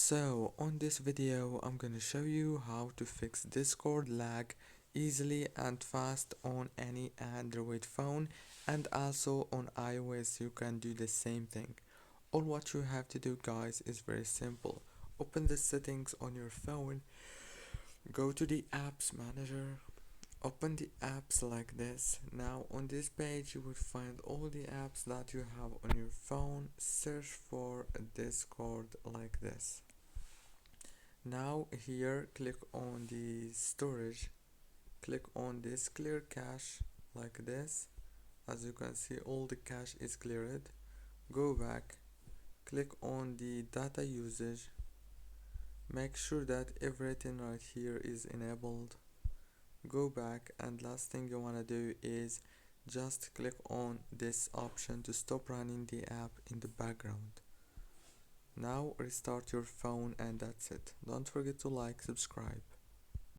So on this video I'm gonna show you how to fix Discord lag easily and fast on any Android phone, and also on iOS you can do the same thing. All what you have to do, guys, is very simple. Open the settings on your phone, go to the apps manager, open the apps like this. Now on this page you will find all the apps that you have on your phone. Search for Discord like this. Now here click on the storage, click on this clear cache like this. As you can see, all the cache is cleared. Go back, click on the data usage, make sure that everything right here is enabled. Go back, and last thing you want to do is just click on this option to stop running the app in the background. Now restart your phone, and that's it. Don't forget to like, subscribe.